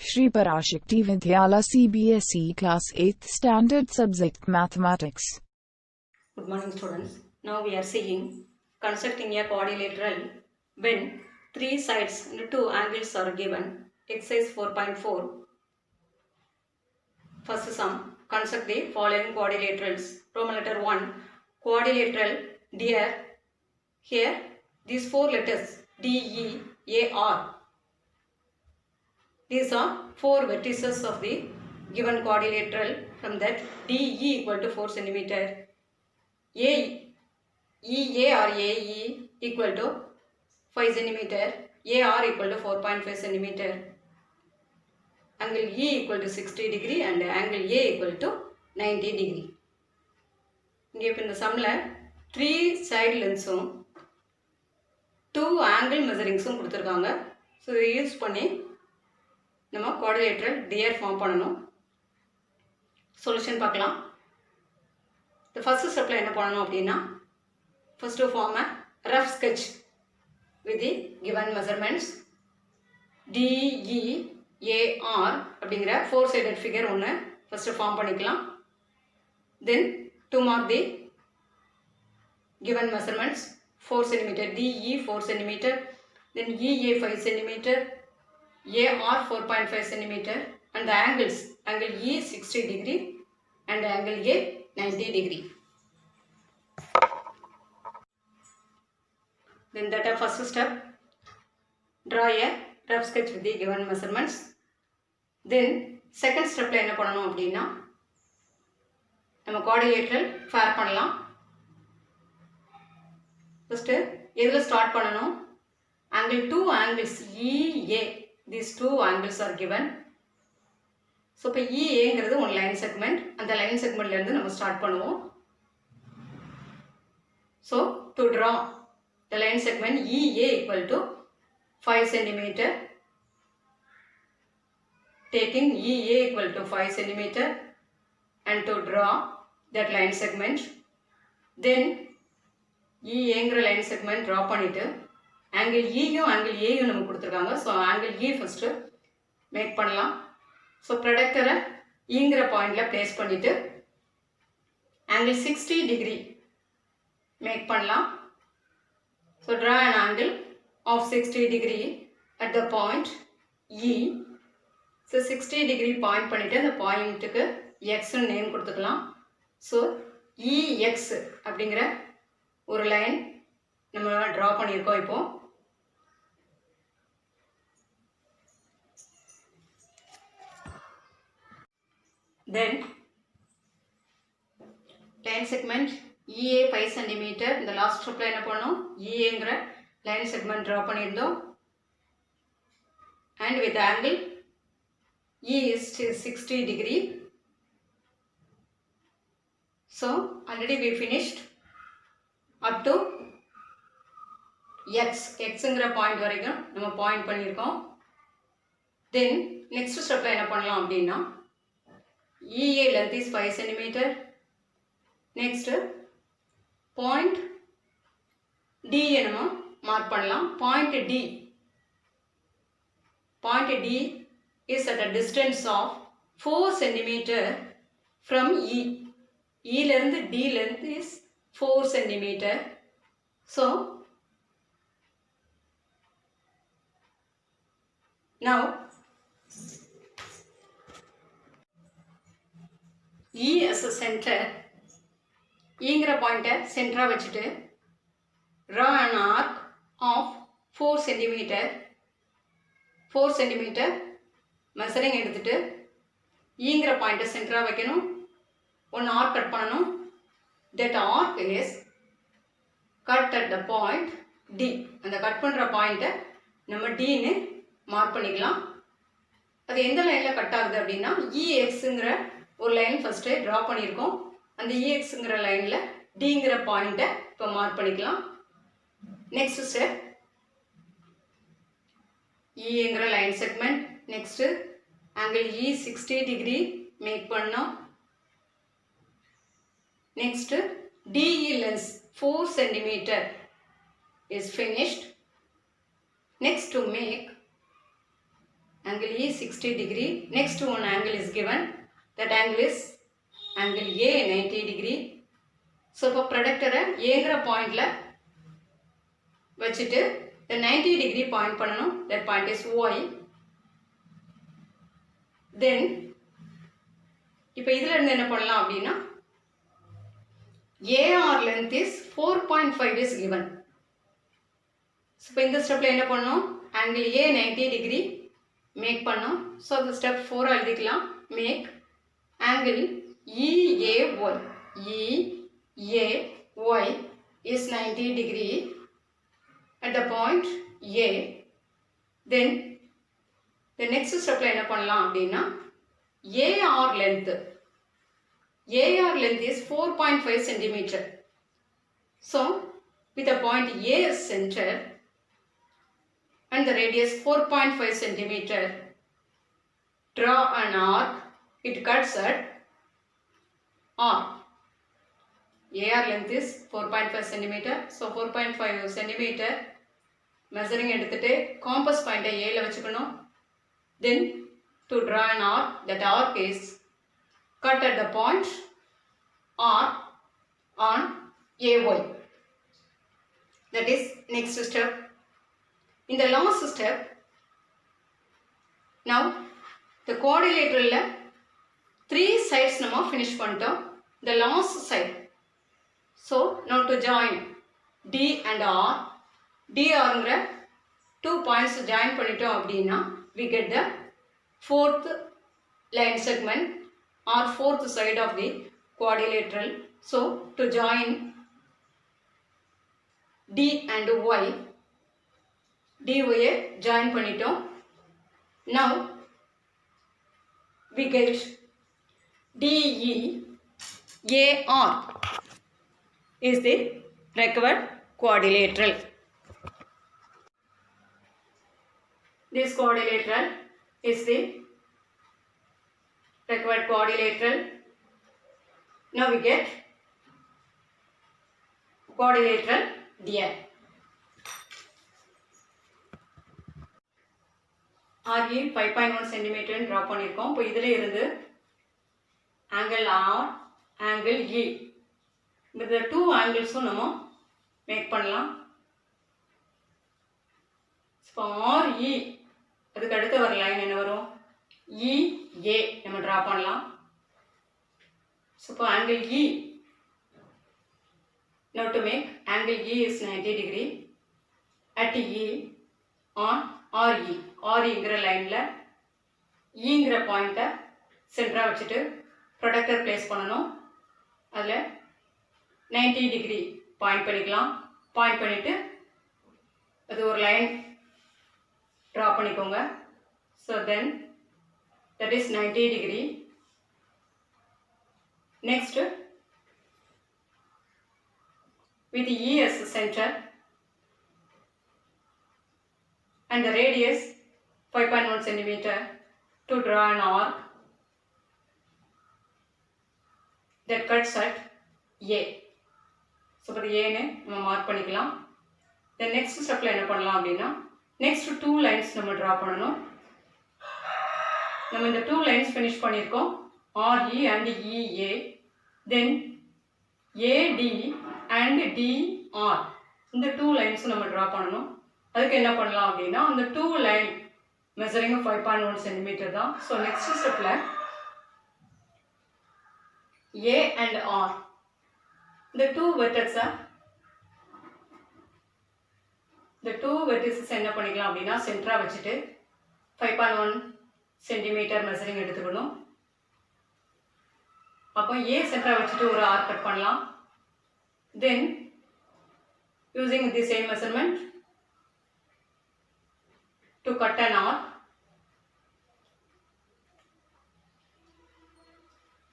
Shri Parashakti Vidyala CBSE Class 8th Standard Subject Mathematics. Good morning students. Now we are seeing constructing a quadrilateral when three sides and two angles are given. Exercise 4.4. First sum. Construct the following quadrilaterals. Roman letter 1. Quadrilateral DEAR. Here these four letters D, E, A, R. These are four vertices of the given quadrilateral. From that DE equal to 4 cm. EA or AE equal to 5 cm, AR equal to 4.5 cm, angle E equal to 60 degree and angle A equal to 90 degree. இங்கே இப்போ இந்த சம்மில் 3 side lengths-உம் 2 angle measurings-உம் கொடுத்துருக்காங்க. So இதை use பண்ணி நம்ம quadrilateral DEAR form பண்ணணும். Solution பார்க்கலாம். இந்த ஃபர்ஸ்ட் ஸ்டெப்பில் என்ன பண்ணணும் அப்படின்னா, first to form a rough sketch with the given measurements. DEAR அப்படிங்கிற 4-sided figure ஒன்று first form பண்ணிக்கலாம். Then to mark the given measurements 4 cm, DE 4 cm, then EA 5 cm, AR 4.5 cm and the angles, angle E 60 degree and angle A 90 degree. Then that a first step, draw a rough sketch with the given measurements. Then second step la enna pananum appadina நம்ம quadrilateral fair பண்ணலாம். first எதுல start பண்ணனும், angle 2 angles EA, these two angles are given. so இப்ப EA ங்கிறது ஒரு line segment, அந்த line செக்மெண்ட்ல இருந்து நம்ம ஸ்டார்ட் பண்ணுவோம். so to draw the line segment EA equal to 5 cm, taking EA equal to 5 cm and to draw that line segment, then EA ங்கிற line segment draw பண்ணிட்டு angle E யும் angle A யும் நமக்கு கொடுத்திருக்காங்க. so angle E first make பண்ணலாம். so ப்ரொடக்டரை E ங்கிற பாயிண்ட்ல place பண்ணிட்டு angle 60 degree make பண்ணலாம். so draw an angle of 60 degree at the point E. so 60 degree point பண்ணிட்டு அந்த பாயிண்ட்டுக்கு X னு நேம் கொடுத்துக்கலாம். so EX அப்படிங்கிற ஒரு லைன் நம்ம draw பண்ணியிருக்கோம். இப்போ then line segment EA 5 cm, இந்த லாஸ்ட் ஸ்டெப்ல என்ன பண்ணோம், EAங்கிற லைன் செக்மெண்ட் draw பண்ணியிருந்தோம். and with angle E is 60 degree. so already we finished up to Xங்கிற பாயிண்ட் வரைக்கும் நம்ம பாயிண்ட் பண்ணியிருக்கோம். then next ஸ்டெப்ல என்ன பண்ணலாம் அப்படின்னா, EA length is 5 cm. next point D நம்ம மார்க் பண்ணலாம். point D is at a distance of 4 cm from E. E ல இருந்து D length is 4 cm. so now E as a center, ங்கிற பாயிண்ட்டை சென்டரா வச்சுட்டு draw an arc of 4 cm. 4 cm measuring எடுத்துட்டு ங்கிற பாயிண்ட்டை சென்டரா வைக்கணும். One arc cut பண்ணணும். that arc is cut at the point D. அந்த cut பண்ற பாயிண்ட்டை நம்ம D ன்னு மார்க் பண்ணிக்கலாம். அது எந்த லைன்ல கட் ஆகுது அப்படின்னா, EXங்கிற ஒரு லைன் ஃபர்ஸ்ட் draw பண்ணியிருக்கோம். அந்த EXங்கிற லைன்ல Dங்கிற பாயிண்ட்டை இப்போ மார்க் பண்ணிக்கலாம். நெக்ஸ்ட் ஸ்டெப், Eங்கிற line segment, next angle E 60 degree make பண்ணோம். next DE length 4 cm is finished. next to make angle E 60 degree. Next one angle is given. That angle is angle A 90 degree. So இப்போ ப்ரொடக்டரை ஏங்கிற பாயிண்டில் வச்சுட்டு the 90 degree point பண்ணணும். That point is Y. Then இப்போ இதில் இருந்து என்ன பண்ணலாம் அப்படின்னா AR length is 4.5 is given. So இப்போ இந்த ஸ்டெப்பில் என்ன பண்ணணும் angle A 90 degree make பண்ணோம். So the step 4 எழுதிக்கலாம். Make angle EAY. EAY is 90 degree at the point A. Then the next step என்ன பண்ணலாம் அப்படின்னா AR length is 4.5 centimeter. So with the point A as center and the radius 4.5 centimeter, draw an arc. It cuts at R. AR length is 4.5 centimeter. So 4.5 centimeter measuring எடுத்துட்டு compass point A ல வச்சுக்கணும். Then to draw an arc, that arc is cut at the point R on AY. That is next step. In the last step, now the quadrilateral 3 sides நம்ம finish பண்ணிட்டோம். The last side. So now to join D and R. DRங்கிற 2 points join பண்ணிட்டோம் அப்படின்னா we get the fourth line segment or fourth side of the quadrilateral. So to join D and Y, DY join பண்ணிட்டோம். Now we get DEAR is the required quadrilateral. This quadrilateral is the required quadrilateral. Now we get quadrilateral DI. RE 5.1 cm draw பண்ணிருக்கோம். இப்போ இதிலே இருந்து angle R, angle E. இந்த 2 angles-உம் நம்ம make பண்ணலாம். இப்போ RE அதுக்கு அடுத்து வர லைன் என்ன வரும் EA நம்ம டிரா பண்ணலாம். ஸோ இப்போ angle E, now to make angle E is 90 degree at E on RE. REங்கிற லைனில் Eங்கிற பாயிண்ட்டை சென்டராக வச்சுட்டு ப்ரொடக்டர் பிளேஸ் பண்ணணும். அதில் 90 டிகிரி பாயிண்ட் பண்ணிக்கலாம். பாயிண்ட் பண்ணிவிட்டு அது ஒரு லைன் ட்ரா பண்ணிக்கோங்க. So then that is 90 degree. Next, with E as the center and the radius 5.1 cm, to draw an arc that cuts at A. So for A ne நம்ம mark பண்ணிக்கலாம். Then next stepல என்ன பண்ணலாம் அப்படின்னா next 2 lines நம்ம draw பண்ணணும். நம்ம இந்த 2 lines finish பண்ணிருக்கோம். RE and EA. Then AD and DR. இந்த 2 lines நம்ம draw பண்ணணும். அதுக்கு என்ன பண்ணலாம் அப்படின்னா அந்த 2 line measuring 5.1 cm தான். So next stepல A and R, the 2 vertices என்ன பண்ணிக்கலாம் அப்படின்னா சென்டரா வச்சுட்டு 5.1 cm மெஷரிங் எடுத்துக்கணும். அப்போ A சென்டரா வச்சுட்டு ஒரு ஆர்க் கட் பண்ணலாம். Then using the same measurement to cut an arc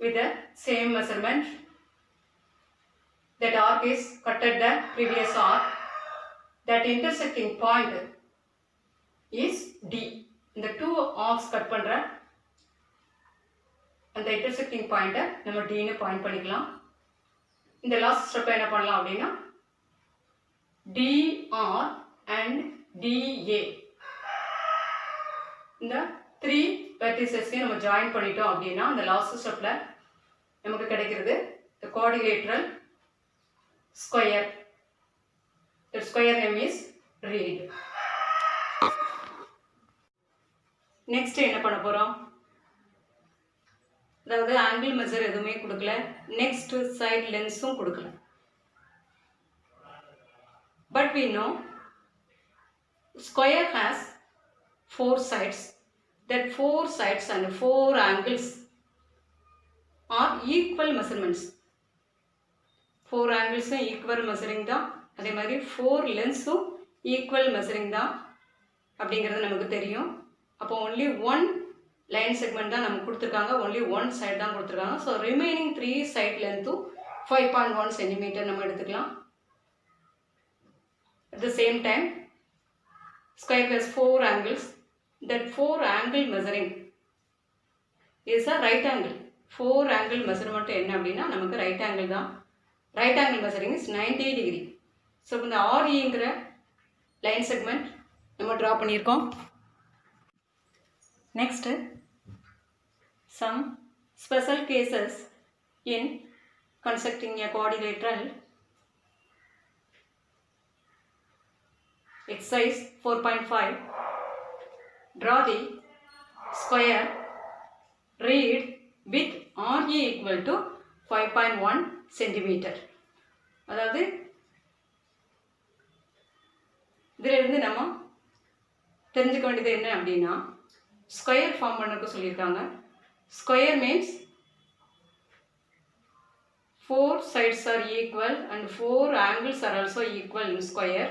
with the same measurement, that arc is cut at the previous arc. That intersecting point is D. இந்த 2 arcs cut பண்ற அந்த intersecting point நம்ம D னு point பண்ணிக்கலாம். இந்த last step என்ன பண்ணலாம் அப்படின்னா DR and DA இந்த 3 வெர்டிசஸ்க்கு நம்ம ஜாயின் பண்ணிட்டோம் அப்படின்னா அந்த லாஸ்ட் ஸ்டெப்ல நமக்கு கிடைக்கிறது the quadrilateral square. The square name is reed. Next என்ன பண்ண போறோம்? அதாவது ஆங்கிள் மெஷர் எதுவுமே கொடுக்கல, நெக்ஸ்ட் சைடு லென்ஸும் கொடுக்கல. But we know square has 4 sides. That 4 sides and 4 angles are equal measurements. 4 angles equal measuring தான், அதே மாதிரி 4 lengths equal measuring தான் அப்படிங்கிறது நமக்கு தெரியும். அப்போ only one line segment தான் நமக்கு கொடுத்துருக்காங்க, only one side தான் கொடுத்துருக்காங்க. So remaining 3 side length 5.1 cm நம்ம எடுத்துக்கலாம். At the same time, square has 4 angles. That 4 angle measuring is a right angle. 4 angle measurement என்ன அப்படின்னா நமக்கு right angle தான். Right angle measuring is 90 degree. So இந்த REங்கிற line segment நம்ம draw பண்ணியிருக்கோம். Next, some special cases in constructing a quadrilateral. Exercise 4.5. Draw the square reed with RE equal to 5.1 cm. அதாவது இதிலிருந்து நம்ம தெரிஞ்சுக்க வேண்டியது என்ன அப்படின்னா ஸ்கொயர் ஃபார்ம் பண்ணக்கு சொல்லியிருக்காங்க. Square means 4 sides are equal and 4 angles are also equal in square.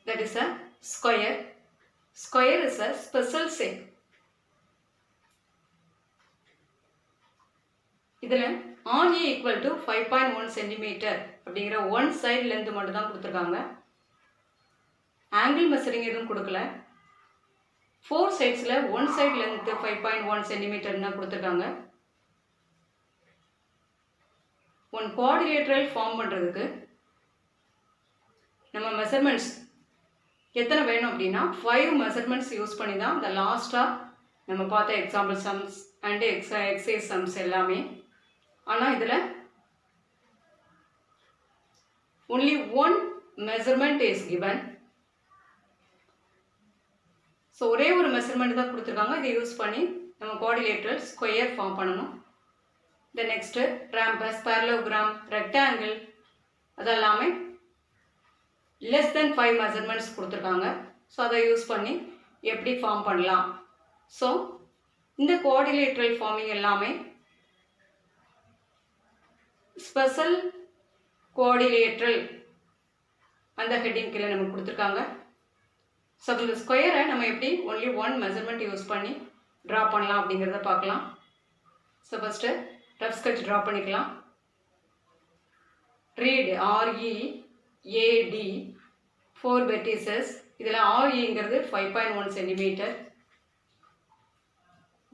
That is a square. Square is a special shape. இதில் RE equal to 5.1 cm அப்படிங்கிற one side length மட்டும் தான் கொடுத்துருக்காங்க. ஆங்கிள் மெஷரிங் எதுவும் கொடுக்கல. 4 சைட்ஸில் one side length 5.1 cm தான் கொடுத்துருக்காங்க. One quadrilateral form பண்ணுறதுக்கு நம்ம மெஷர்மெண்ட்ஸ் எத்தனை வேணும் அப்படின்னா 5 மெஷர்மெண்ட்ஸ் யூஸ் பண்ணி தான் இந்த லாஸ்ட்டாக நம்ம பார்த்த example sums and exercise sums எல்லாமே. ஆனால் இதில் only one measurement is given. So ஒரே ஒரு மெஷர்மெண்ட் தான் கொடுத்துருக்காங்க. இதை யூஸ் பண்ணி நம்ம குவாட்ரிலேட்ரல் ஸ்கொயர் ஃபார்ம் பண்ணணும். The next rhombus, parallelogram, rectangle அதெல்லாமே லெஸ் தென் 5 மெஷர்மெண்ட்ஸ் கொடுத்துருக்காங்க. ஸோ அதை யூஸ் பண்ணி எப்படி ஃபார்ம் பண்ணலாம். ஸோ இந்த குவாட்ரிலேட்ரல் ஃபார்மிங் எல்லாமே ஸ்பெஷல் குவாட்ரிலேட்ரல் அந்த ஹெட்டிங் கீழே நமக்கு கொடுத்துருக்காங்க. ஸோ இந்த ஸ்கொயரை நம்ம எப்படி ஒன்லி ஒன் மெஷர்மெண்ட் யூஸ் பண்ணி ட்ரா பண்ணலாம் அப்படிங்கிறத பார்க்கலாம். So first rough sketch draw பண்ணிக்கலாம். Read READ 4 vertices. இதில் REங்கிறது 5.1 cm.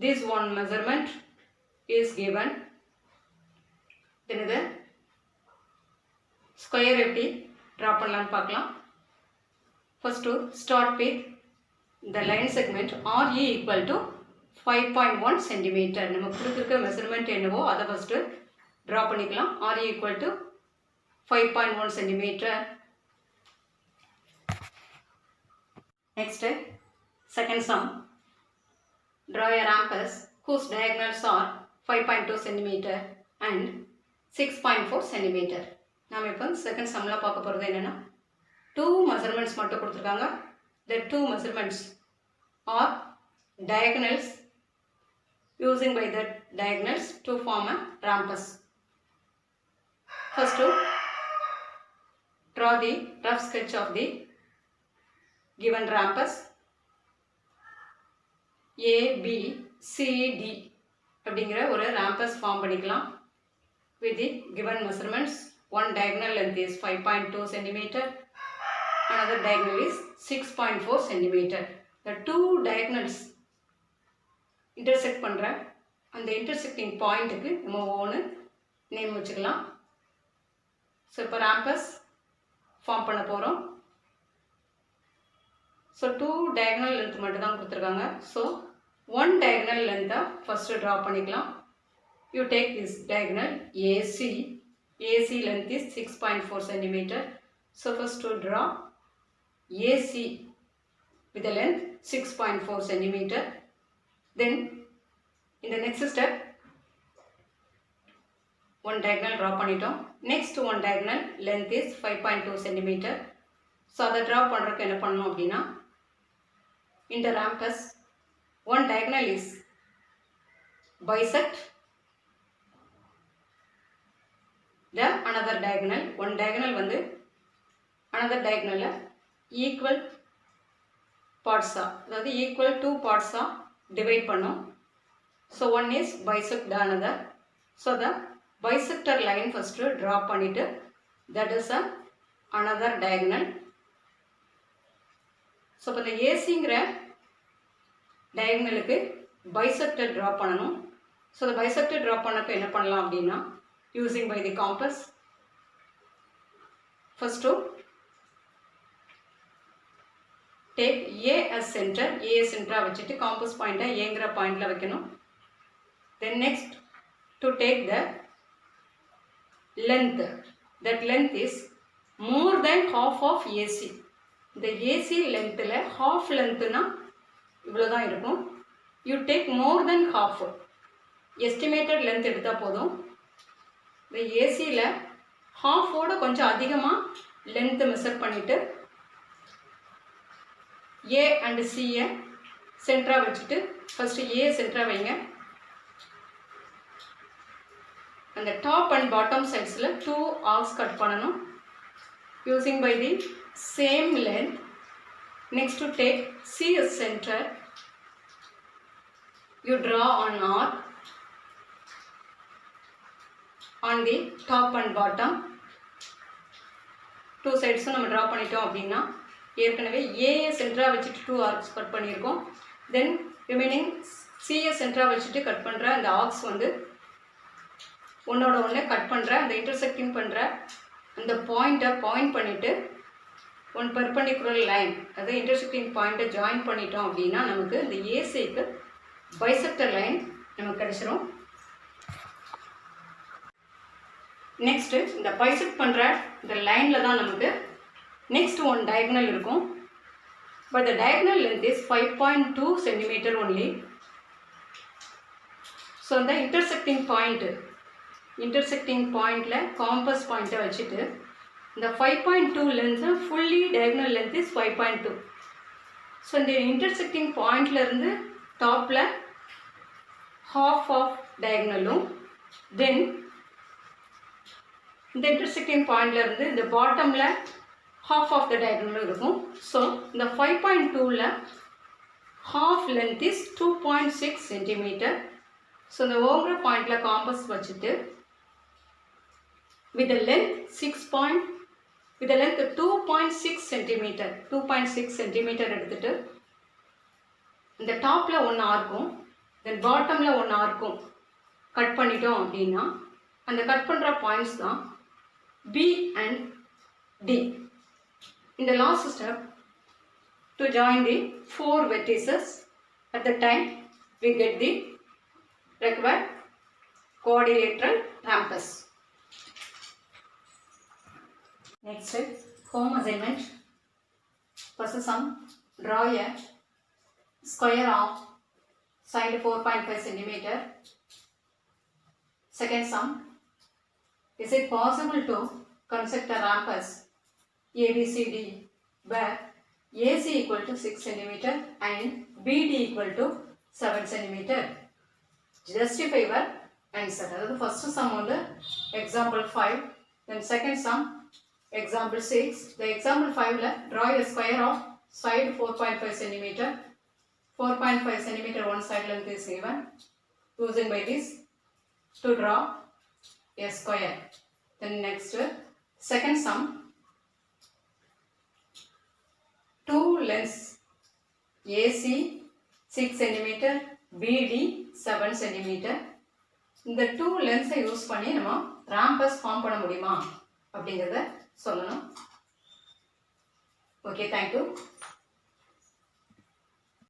This one measurement is given. Then இது ஸ்கொயர் எப்படி ட்ரா பண்ணலான்னு பார்க்கலாம். First to start with the line segment RE equal to 5.1 cm. நம்ம கொடுத்துருக்க மெஷர்மெண்ட் என்னவோ அதை ஃபஸ்ட்டு ட்ரா பண்ணிக்கலாம். RE equal to 5.1 cm. Next, second sum. Draw a rhombus whose diagonals are 5.2 cm and 6.4 cm. நாம் இப்போ second சம்மில் பார்க்க போகிறது என்னென்னா 2 measurements மட்டும் கொடுத்துருக்காங்க. The 2 measurements are diagonals, using by the diagonals to form a rhombus. First, draw the rough sketch of the given rhombus. ABCD அப்படிங்கிற ஒரு rhombus ஃபார்ம் பண்ணிக்கலாம். With the given measurements, one diagonal length is 5.2 cm. Another diagonal is 6.4 cm. The two diagonals intersect பண்ணுற அந்த intersecting பாயிண்ட்டுக்கு நம்ம ஒவ்வொன்று name வச்சுக்கலாம். So இப்போ ரேம்பஸ் ஃபார்ம் பண்ண போகிறோம். ஸோ ஸோ 2 diagonal length மட்டும் தான் கொடுத்துருக்காங்க. So 1 diagonal length first draw பண்ணிக்கலாம். You take this diagonal AC. AC length is 6.4 cm. So first to draw AC with the length 6.4 cm. Then in the next step one diagonal draw பண்ணிட்டோம். Next one diagonal length is 5.2 cm. So அதை draw பண்ணுறதுக்கு என்ன பண்ணணும் அப்படின்னா, in the rhombus one diagonal is bisect the another diagonal. One diagonal வந்து another diagonal equal parts அதாவது equal 2 parts divide பண்ணும். So one is bisect the another. So the bisector line first draw பண்ணிட்டு, that is another diagonal. So இப்போ இந்த ஏசிங்கிற diagonalக்கு bisector draw பண்ணணும். So the bisector draw பண்ணப்ப என்ன பண்ணலாம் அப்படின்னா, using by the compass, first to take A as center. A as center வச்சிட்டு compass point ஏங்கிற பாயிண்ட்ல வைக்கணும். Then next to take the length. That length is more than half of AC. The AC lengthல half lengthனா இவ்வளவுதான் இருக்கும். You take more than half. Estimated length எடுத்தா போதும். இந்த ஏசியில் ஹாஃபோட கொஞ்சம் அதிகமாக லென்த்து மெஷர் பண்ணிவிட்டு ஏ அண்டு சியை சென்டராக வச்சுட்டு ஃபஸ்ட்டு ஏ சென்டராக வைங்க. அந்த டாப் அண்ட் பாட்டம் சைட்ஸில் 2 ஆர்க்ஸ் கட் பண்ணணும் using by the same length. Next to take C as center. You draw an arc on the top and bottom. 2 sides நம்ம draw பண்ணிட்டோம் அப்படின்னா, ஏற்கனவே A சென்டரா வச்சுட்டு 2 arcs கட் பண்ணியிருக்கோம். தென் ரிமைனிங் C சென்டரா வச்சுட்டு cut பண்ணுற அந்த ஆர்க்ஸ் வந்து ஒன்னோட ஒன்று கட் பண்ணுற அந்த இன்டர்செக்டிங் பண்ணுற அந்த பாயிண்ட்டை பாயிண்ட் பண்ணிவிட்டு ஒன் பெர்பெண்டிகுலர் லைன், அதாவது இன்டர்செக்டிங் பாயிண்ட்டை ஜாயின் பண்ணிட்டோம் அப்படின்னா நமக்கு இந்த ஏசிக்கு பைசெக்டர் லைன் நமக்கு கிடைச்சிரும். நெக்ஸ்ட்டு இந்த பைசெக்ட் பண்ணுற இந்த லைனில் தான் நமக்கு நெக்ஸ்ட் ஒன் டயகனல் இருக்கும். But the diagonal length is 5.2 cm only. So இந்த இன்டர்செக்டிங் பாயிண்டில் காம்பஸ் பாயிண்ட்டை வச்சுட்டு இந்த 5.2 length fully diagonal length is 5.2. So இந்த இன்டர்செக்டிங் பாயிண்ட்லேருந்து டாப்பில் half ஆஃப் டயகனலும், தென் இந்த இன்டர்செக்டிங் பாயிண்ட்லேருந்து இந்த பாட்டமில் half ஆஃப் த டயகனலும் இருக்கும். ஸோ இந்த 5.2ல் half length is 2.6 cm. So இந்த ஓங்கிற பாயிண்டில் காம்பஸ் வச்சுட்டு with the length 2.6 cm, 2.6 cm எடுத்துட்டு இந்த டாப்பில் ஒன்று ஆர்க்கும் தென் பாட்டமில் ஒன்று ஆர்க்கும் கட் பண்ணிட்டோம் அப்படின்னா அந்த கட் பண்ணுற பாயிண்ட்ஸ் தான் B and D. In the last step, to join the 4 vertices, at the time we get the required quadrilateral rhombus. Next step, home assignment. First sum, draw a square of side 4.5 cm. Second sum, is it possible to construct a rhombus ABCD where AC equal to 6 cm and BD equal to 7 cm? Justify your answer. That is the first sum on the example 5. Then second sum, example 6. The example 5 draw a square of side 4.5 cm. 4.5 cm one side length is given. Using by this to draw a square. Then next second sum, two lengths AC 6 cm, BD 7 cm. இந்த 2 lengths use பண்ணி நம்ம rhombus form பண்ண முடியுமா அப்படிங்கறத சொல்லணும். Okay, thank you.